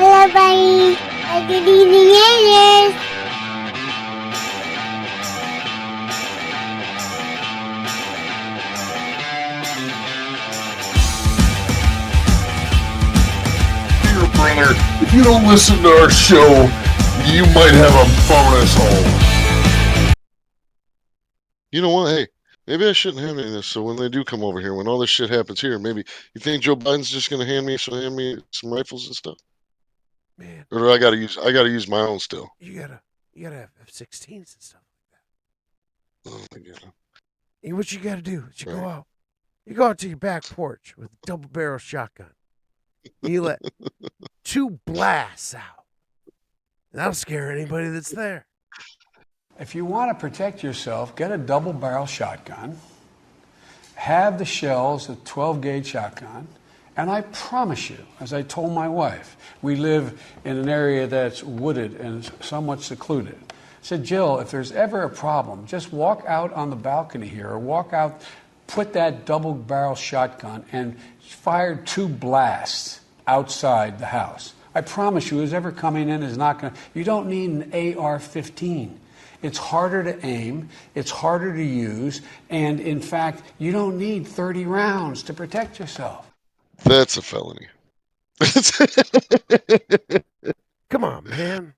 Hello, buddy. Good evening, aliens. Dear brother, if you don't listen to our show, you might have a bonus hole. You know what? Hey, maybe I shouldn't have any of this. So when they do come over here, when all this shit happens here, maybe you think Joe Biden's just gonna hand me some rifles and stuff? Man, Or do I gotta use my own still? you gotta have F-16s and stuff like Oh my god! that. And what you gotta do is Right. you go out to your back porch with a double barrel shotgun. And you let 2 blasts out. And that'll scare anybody that's there. If you want to protect yourself, get a double barrel shotgun, have the shells, a 12 gauge shotgun, and I promise you, as I told my wife, we live in an area that's wooded and somewhat secluded. I said, Jill, if there's ever a problem, just walk out on the balcony here or walk out, put that double barrel shotgun and fire 2 blasts outside the house. I promise you, who's ever coming in is not going to, you don't need an AR-15. It's harder to aim, it's harder to use, and in fact, you don't need 30 rounds to protect yourself. That's a felony. Come on, man.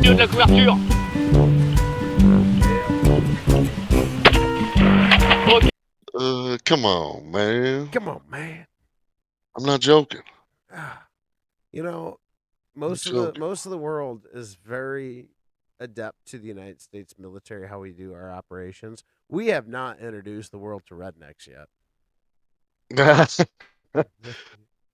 De la couverture. Come on, man. Come on, man. I'm not joking. You know, most of the world is very adept to the United States military, how we do our operations. We have not introduced the world to rednecks yet.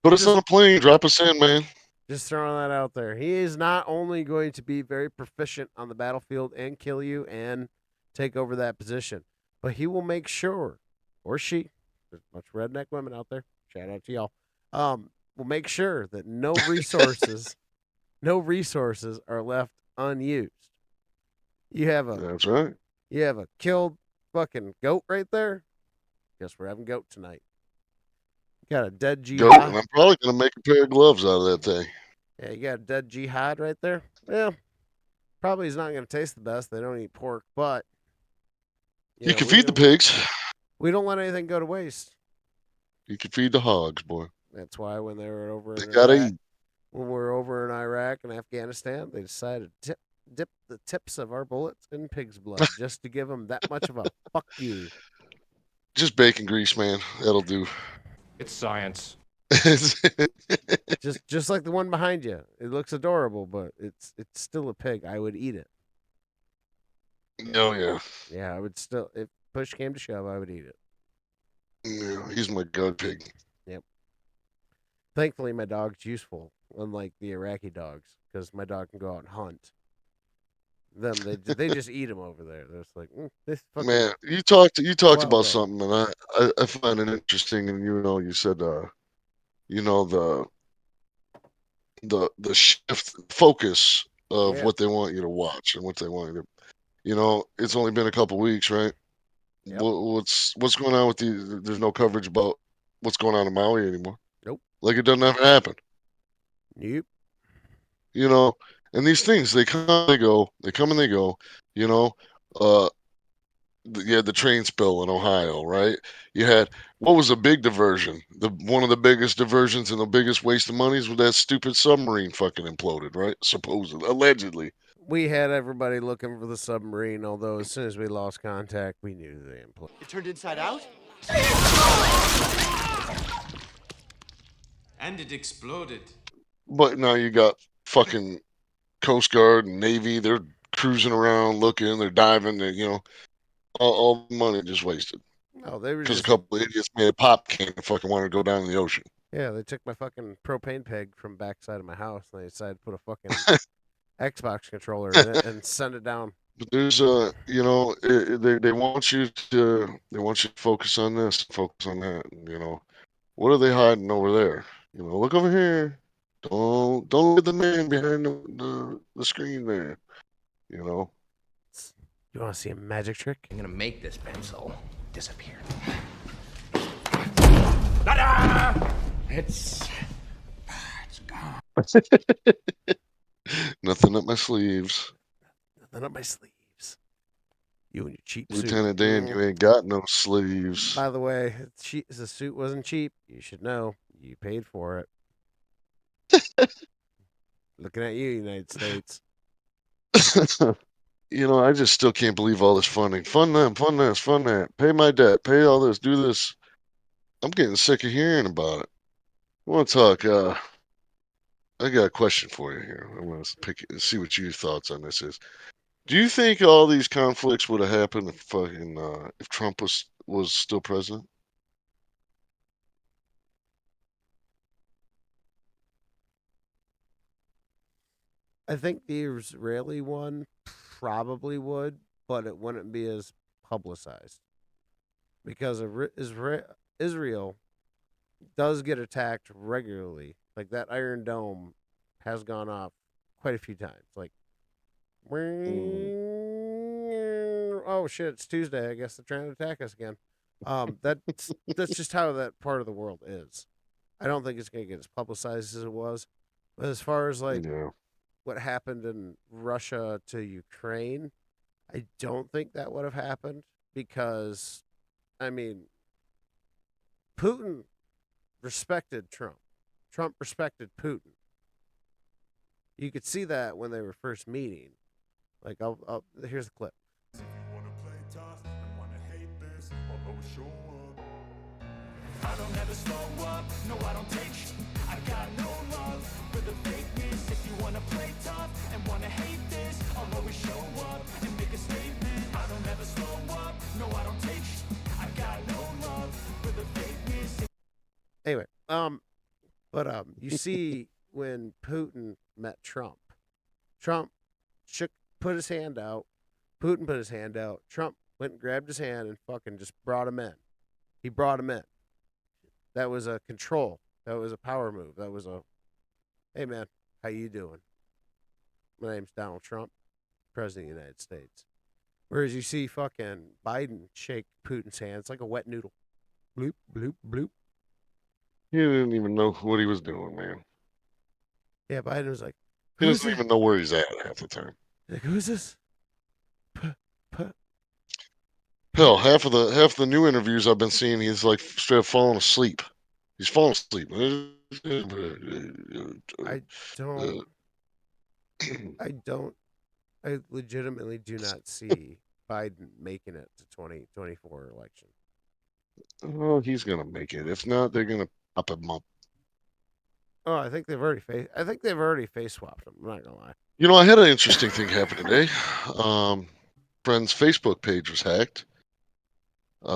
Put us on a plane, drop us in, man. Just throwing that out there. He is not only going to be very proficient on the battlefield and kill you and take over that position, but he will make sure, or she, there's a bunch of redneck women out there, shout out to y'all, will make sure that no resources are left unused. That's right. You have a killed fucking goat right there. Guess we're having goat tonight. You got a dead jihad. Goat, and I'm probably gonna make a pair of gloves out of that thing. Yeah, you got a dead jihad right there. Well, probably is not going to taste the best. They don't eat pork, but You can feed the pigs. We don't let anything go to waste. You can feed the hogs, boy. That's why when they were over They in gotta Iraq, eat. when we were over in Iraq and Afghanistan, they decided to dip the tips of our bullets in pig's blood just to give them that much of a fuck you. Just bacon grease, man. That'll do. It's science. just like the one behind you. It looks adorable, but it's still a pig. I would eat it. Oh yeah. Yeah, I would still. If push came to shove, I would eat it. Yeah, he's my god pig. Yep. Thankfully, my dog's useful, unlike the Iraqi dogs, because my dog can go out and hunt. They just eat them over there. They're just like this fucking Man, you talked wild about dog. something, and I find it interesting. And you said the shift focus of what they want you to watch and what they want you to. It's only been a couple weeks, right? Yep. What's going on with there's no coverage about what's going on in Maui anymore. Nope. Like it doesn't ever happen. Nope. And these things, they come and they go. They come and they go. You had the train spill in Ohio, right? You had, what was a big diversion? One of the biggest diversions and the biggest waste of money was that stupid submarine fucking imploded, right? Supposedly, allegedly. We had everybody looking for the submarine, although as soon as we lost contact, we knew they imploded. It turned inside out? And it exploded. But now you got fucking Coast Guard and Navy. They're cruising around looking. They're diving. All the money just wasted. No, they were Because just a couple of idiots made a pop can and fucking wanted to go down in the ocean. Yeah, they took my fucking propane peg from backside of my house and they decided to put a fucking Xbox controller in it and send it down. But there's they want you to focus on this, focus on that. What are they hiding over there? Look over here. Don't look at the man behind the screen there. You want to see a magic trick? I'm gonna make this pencil disappear. Ta-da! It's gone. Nothing up my sleeves. Nothing up my sleeves. You and your cheap suit. Lieutenant Dan, you ain't got no sleeves. By the way, the suit wasn't cheap. You should know. You paid for it. Looking at you, United States. You know, I just still can't believe all this funding. Fund them, fund this, fund that. Pay my debt, pay all this, do this. I'm getting sick of hearing about it. I want to talk. I got a question for you here. I want to see what your thoughts on this is. Do you think all these conflicts would have happened if Trump was still president? I think the Israeli one probably would, but it wouldn't be as publicized because Israel does get attacked regularly. Like that Iron Dome has gone off quite a few times. Like, oh shit, it's Tuesday. I guess they're trying to attack us again. That's just how that part of the world is. I don't think it's going to get as publicized as it was. But as far as like what happened in Russia to Ukraine, I don't think that would have happened because, I mean, Putin respected Trump. Trump respected Putin. You could see that when they were first meeting. Like, here's the clip. If you wanna play tough and wanna hate this, I'll always show up. I don't ever slow up, no I don't take sh- I got no love for the fakeness. If you wanna play tough and wanna hate this, I'll always show up and make a statement. I don't ever slow up, no I don't take sh- I got no love for the fakeness. Anyway, you see when Putin met Trump, Trump put his hand out. Putin put his hand out. Trump went and grabbed his hand and fucking just brought him in. He brought him in. That was a control. That was a power move. That was a, hey man, how you doing? My name's Donald Trump, President of the United States. Whereas you see fucking Biden shake Putin's hand, it's like a wet noodle. Bloop, bloop, bloop. He didn't even know what he was doing, man. Yeah, Biden was like, He doesn't even know where he's at half the time. Like, who's this? Hell, half the new interviews I've been seeing, he's like straight up falling asleep. He's falling asleep. I legitimately do not see Biden making it to 2024 election. Oh, he's gonna make it. If not, they're gonna pop him up. Oh, I think they've already face swapped him. I'm not gonna lie. You know, I had an interesting thing happen today. Friend's Facebook page was hacked. He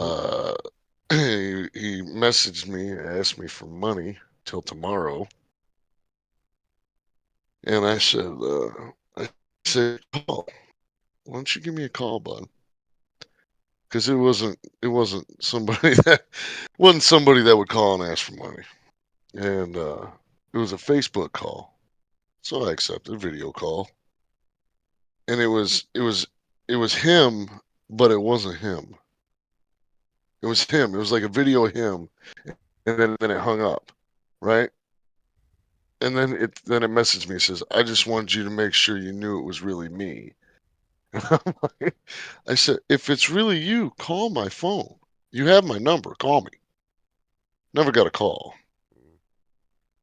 messaged me, asked me for money till tomorrow, and I said, call. Why don't you give me a call, bud? Because it wasn't somebody that would call and ask for money, and it was a Facebook call, so I accepted video call, and it was him, but it wasn't him. It was him. It was like a video of him, and then it hung up, right? And then it messaged me. It says, "I just wanted you to make sure you knew it was really me." I said, "If it's really you, call my phone. You have my number. Call me." Never got a call,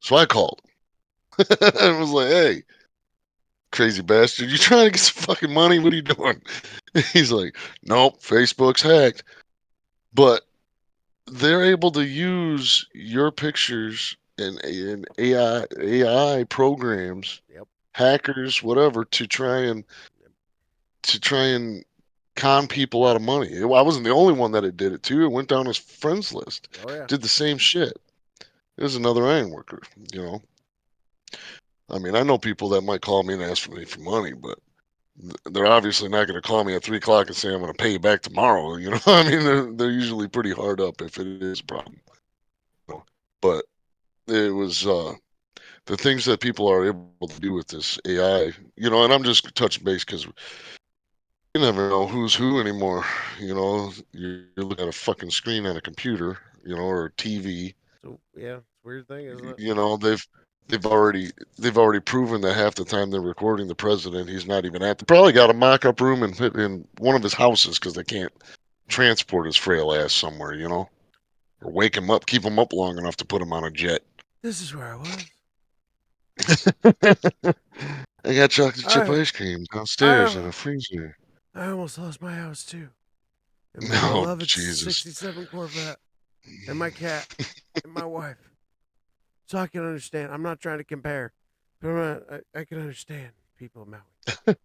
so I called. I was like, "Hey, crazy bastard, you trying to get some fucking money? What are you doing?" He's like, "Nope, Facebook's hacked." But they're able to use your pictures and AI programs, hackers, whatever, to try and con people out of money. I wasn't the only one that it did it to. It went down his friends list. Oh yeah. Did the same shit. There's another iron worker, you know. I mean, I know people that might call me and ask me for money, but they're obviously not going to call me at 3 o'clock and say I'm going to pay you back tomorrow. You know, I mean, they're usually pretty hard up if it is a problem. You know? But it was the things that people are able to do with this AI. You know, and I'm just touching base because You never know who's who anymore. You're looking at a fucking screen on a computer, or a TV. So yeah, it's a weird thing, isn't it? They've already proven that half the time they're recording the president, he's not even at. They probably got a mock-up room in one of his houses because they can't transport his frail ass somewhere, or wake him up, keep him up long enough to put him on a jet. This is where I was. I got chocolate chip I ice cream downstairs in I a freezer. I almost lost my house too, and my Oh, beloved Jesus. '67 Corvette, and my cat, and my wife. So I can understand. I'm not trying to compare, but I can understand people in Maui.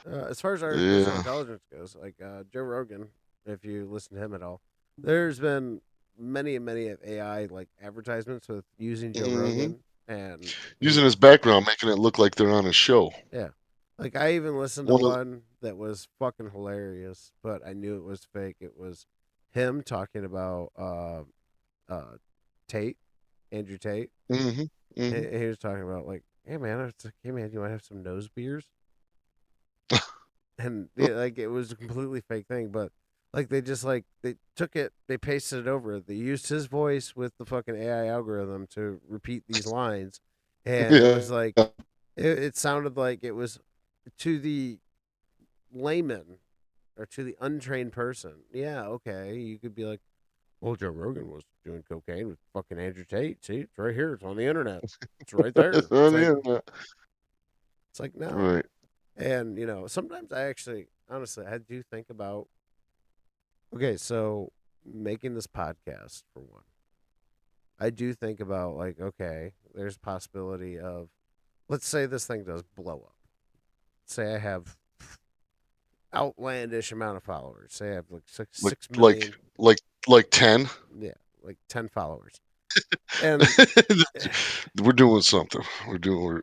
As far as artificial Yeah. intelligence goes, like Joe Rogan, if you listen to him at all, there's been many and many of AI like advertisements with using Joe hmm Rogan, and Using his background, making it look like they're on a show. yeah, like I even listened to One of one that was fucking hilarious, but I knew it was fake. It was him talking about Tate, Andrew Tate. hmm hmm He was talking about like, hey man, it's like, hey man, you want to have some nose beers? And yeah, like it was a completely fake thing, but like they just like they took it, they pasted it over. They used his voice with the fucking AI algorithm to repeat these lines, and it Yeah. was like it sounded like it was to the layman or to the untrained person. Yeah, okay, you could be like, well, Joe Rogan was doing cocaine with fucking Andrew Tate. See, it's right here. It's on the internet. It's right there. It's on the internet. It's like no. Right. And sometimes I actually, honestly, I do think about. Okay, so making this podcast for one, I do think about like, okay, there's a possibility of, let's say this thing does blow up. Say I have outlandish amount of followers. Say I have like six Like six million. like 10. Yeah, like 10 followers. And We're doing something. We're doing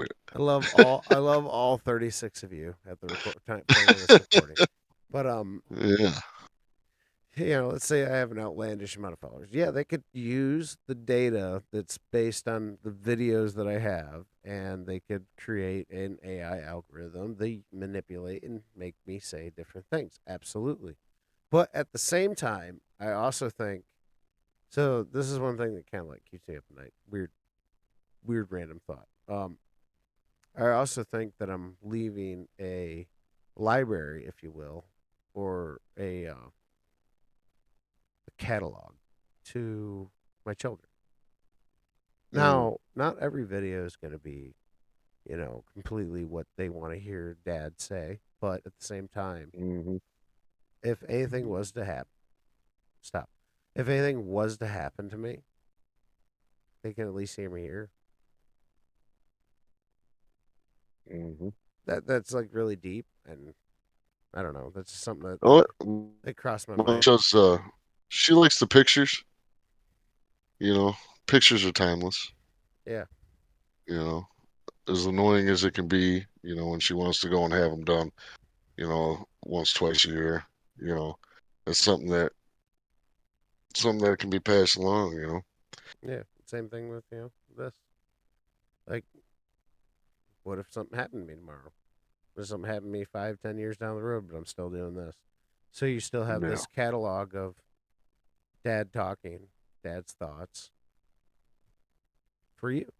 it. I love all 36 of you at the point of this recording. But Yeah. let's say I have an outlandish amount of followers. Yeah, they could use the data that's based on the videos that I have, and they could create an AI algorithm. They manipulate and make me say different things. Absolutely. But at the same time, I also think so. This is one thing that kind of like keeps me up at night. Weird, random thought. I also think that I'm leaving a library, if you will, or a catalog to my children. Now, not every video is going to be, completely what they want to hear dad say, but at the same time, hmm if anything was to happen, stop. If anything was to happen to me, they can at least hear me here. hmm That's like really deep, and I don't know. That's just something that Oh, that crossed my my mind. shows, she likes the pictures. Pictures are timeless. Yeah, You know, as annoying as it can be, when she wants to go and have them done, once, twice a year, you know, it's something that can be passed along. yeah. Same thing with this. Like, what if something happened to me tomorrow? What if something happened to me 5, 10 years down the road, but I'm still doing this? So you still have Yeah. this catalog of dad talking, dad's thoughts for you,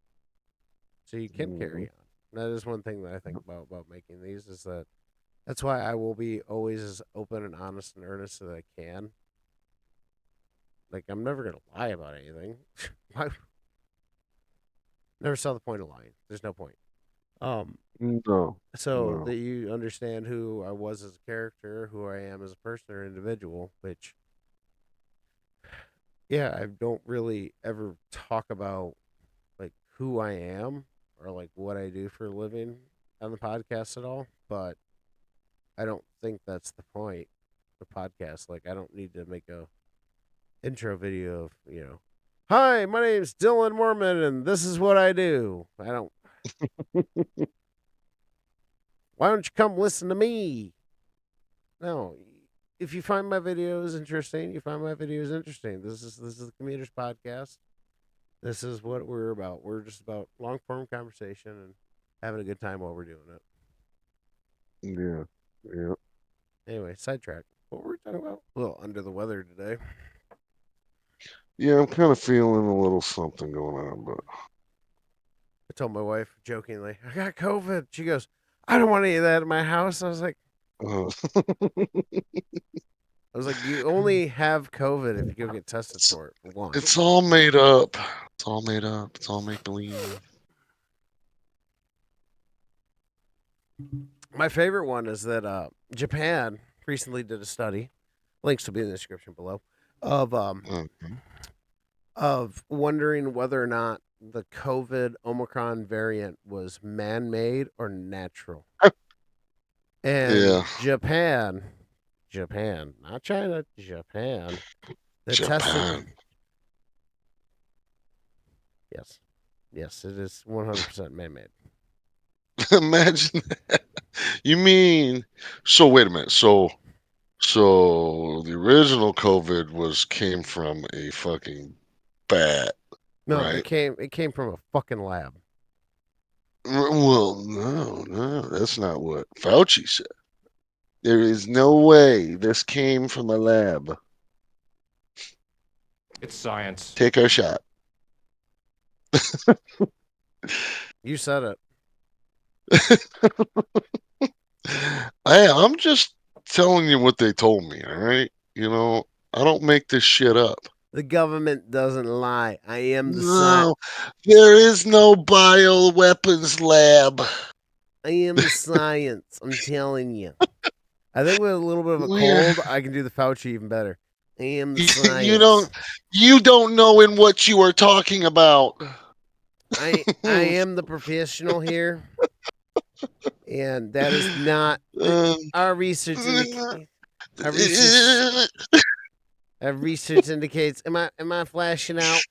so you can carry on. That is one thing that I think about making these is that that's why I will be always as open and honest and earnest as I can. Like I'm never gonna lie about anything. Why? Never saw the point of lying. There's no point. No, So no. that you understand who I was as a character, who I am as a person or individual, which, yeah, I don't really ever talk about like who I am or like what I do for a living on the podcast at all. But I don't think that's the point of the podcast. Like, I don't need to make a intro video of, hi, my name's Dylan Mormon and this is what I do. I don't. Why don't you come listen to me? No, if you find my videos interesting, you find my videos interesting. This is the Commuters Podcast. This is what we're about. We're just about long form conversation and having a good time while we're doing it. Yeah. Yeah. Anyway, sidetrack. What were we talking about? A little under the weather today. Yeah, I'm kind of feeling a little something going on, but I told my wife jokingly, I got COVID. She goes, I don't want any of that in my house. I was like, uh, you only have COVID if you go get tested it's for it, for one. it's all made up. It's all made up. It's all make believe. My favorite one is that Japan recently did a study. Links will be in the description below. Okay. Of wondering whether or not the COVID Omicron variant was man-made or natural. And Yeah, Japan, not China, Japan, the tested. Japan. Yes, it is 100% man-made. Imagine that. You mean so? Wait a minute. So the original COVID came from a fucking bat, No, right? it came from a fucking lab. Well, no, that's not what Fauci said. There is no way this came from a lab. It's science. Take our shot. You said it. I'm just telling you what they told me, all right? I don't make this shit up. The government doesn't lie. I am the No, there is no bioweapons lab. I am the science. I'm telling you. I think with a little bit of a We're, cold, I can do the Fauci even better. I am the you science. don't you don't know in what you are talking about. I am the professional here, and that is not our research indicates. Our research indicates. Am I flashing out?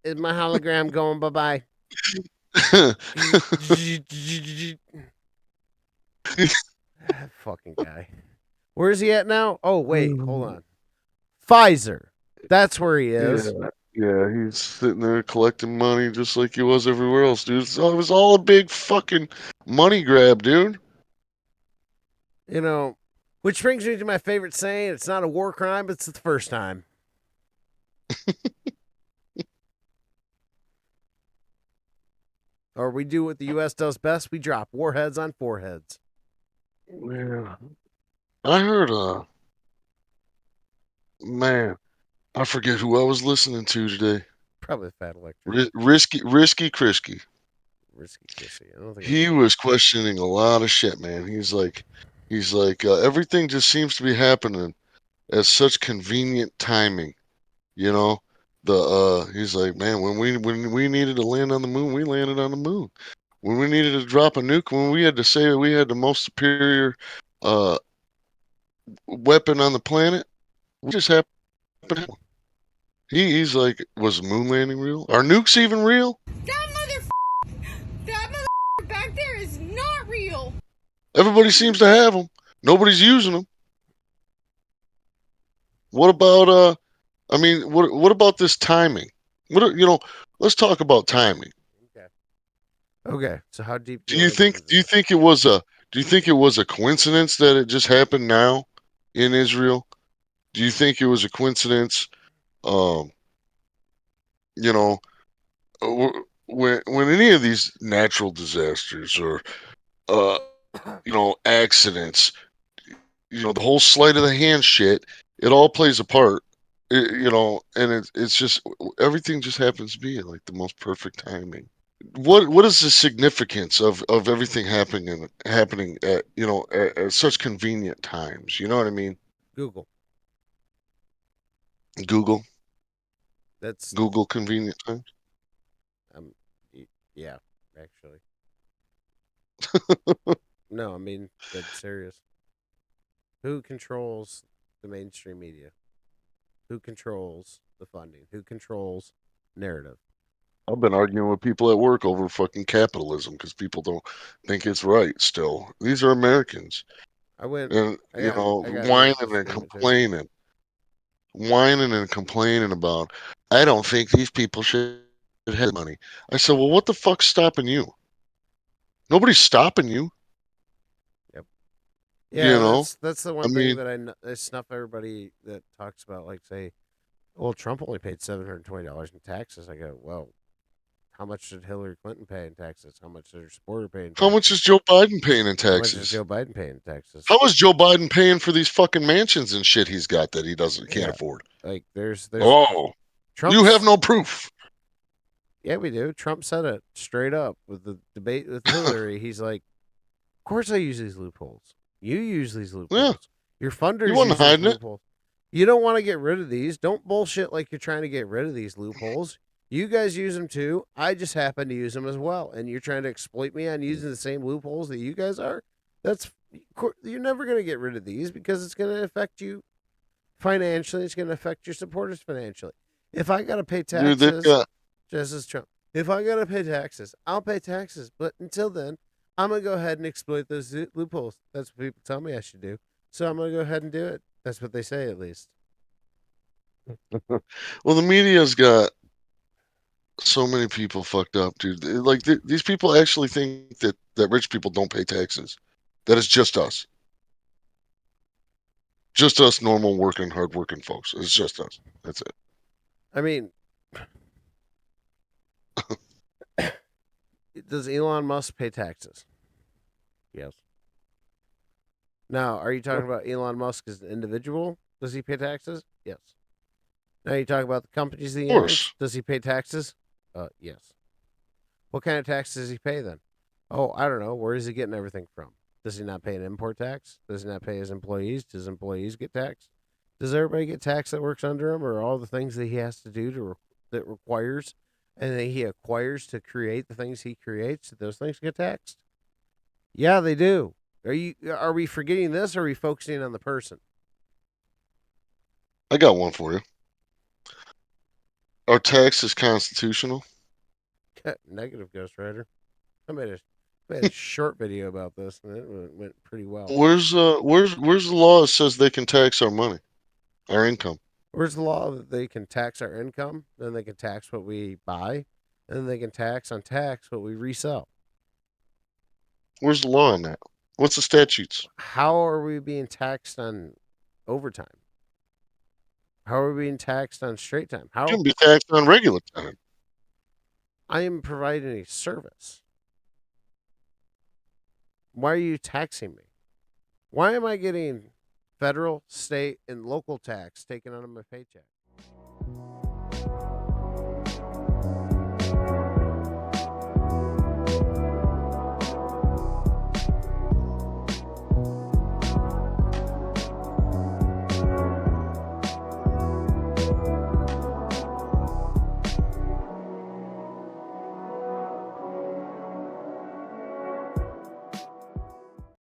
Is my hologram going bye bye? Fucking guy. Where is he at now? Oh wait, hold on. Pfizer. That's where he is. Yeah, he's sitting there collecting money just like he was everywhere else, dude. So it was all a big fucking money grab, dude. You know, which brings me to my favorite saying: "It's not a war crime, but it's the first time." Or we do what the U.S. does best: we drop warheads on foreheads. Yeah. I heard, man, I forget who I was listening to today. Probably the fat electric. Risky Krisky. Risky Chrissy. I don't think He was questioning a lot of shit, man. He's like, everything just seems to be happening at such convenient timing. You know, he's like, man, when we needed to land on the moon, we landed on the moon. When we needed to drop a nuke, when we had to say that we had the most superior uh, weapon on the planet, we just happened to have one. He's like, was the moon landing real? Are nukes even real? That back there is not real. Everybody seems to have them. Nobody's using them. What about what about this timing? Let's talk about timing. Okay. So how deep Do you think it was a coincidence that it just happened now in Israel? Do you think it was a coincidence? Um, you know, when any of these natural disasters or uh, accidents, the whole sleight of the hand shit, it all plays a part. And it's just everything just happens to be at like the most perfect timing. What is the significance of everything happening at such convenient times? You know what I mean? Google. Google That's Google convenient times. yeah, actually. No, I mean that's serious. Who controls the mainstream media? Who controls the funding? Who controls narrative? I've been arguing with people at work over fucking capitalism because people don't think it's right. Still, these are Americans, I went. and I got into whining a and disagreement too. complaining about. I don't think these people should have money. I said, well, what the fuck's stopping you? Nobody's stopping you. Yep. Yeah, You know, that's the I one thing mean, that I snuff everybody that talks about, like, say, well, Trump only paid $720 in taxes. I go, well, how much did Hillary Clinton pay in taxes? How much did her supporter pay in how much taxes? is Joe Biden paying in How much is taxes? Joe Biden paying in taxes? How is Joe Biden paying for these fucking mansions and shit he's got that he can't Yeah, afford? like there's Oh, you have Trump's. no proof. Yeah, we do. Trump said it straight up with the debate with Hillary. He's like, of course I use these loopholes. You use these Yeah, loopholes. Your he funders wasn't use these hiding it. loopholes. You don't want to get rid of these. Don't bullshit like you're trying to get rid of these loopholes. You guys use them too. I just happen to use them as well. And you're trying to exploit me on using the same loopholes that you guys are. You're never going to get rid of these because it's going to affect you financially. It's going to affect your supporters financially. If I got to pay Dude, they've taxes, got just as Trump, if I got to pay taxes, I'll pay taxes. But until then, I'm going to go ahead and exploit those loopholes. That's what people tell me I should do. So I'm going to go ahead and do it. That's what they say, at least. well, the media's got so many people fucked up, dude. Like these people actually think that rich people don't pay taxes. That it's just us normal working, hard working folks. It's just us. That's it. I mean, does Elon Musk pay taxes? Yes. Now, are you talking about Elon Musk as an individual? Does he pay taxes? Yes. Now, you talk about the companies that he Of owns? course. Does he pay taxes? Yes. What kind of taxes does he pay then? Oh, I don't know. Where is he getting everything from? Does he not pay an import tax? Does he not pay his employees? Does employees get taxed? Does everybody get taxed that works under him, or all the things that he has to do that requires and that he acquires to create the things he creates? Those things get taxed. Yeah, they do. Are we forgetting this, or are we focusing on the person? I got one for you. Are taxes constitutional? Negative, Ghost Rider. I made a short video about this, and it went pretty well. Where's the law that says they can tax our money, our income? Where's the law that they can tax our income, then they can tax what we buy, and then they can tax what we resell? Where's the law on that? What's the statutes? How are we being taxed on overtime? How are we being taxed on straight time? How Shouldn't be taxed on regular time. I am providing a service. Why are you taxing me? Why am I getting federal, state, and local tax taken out of my paycheck?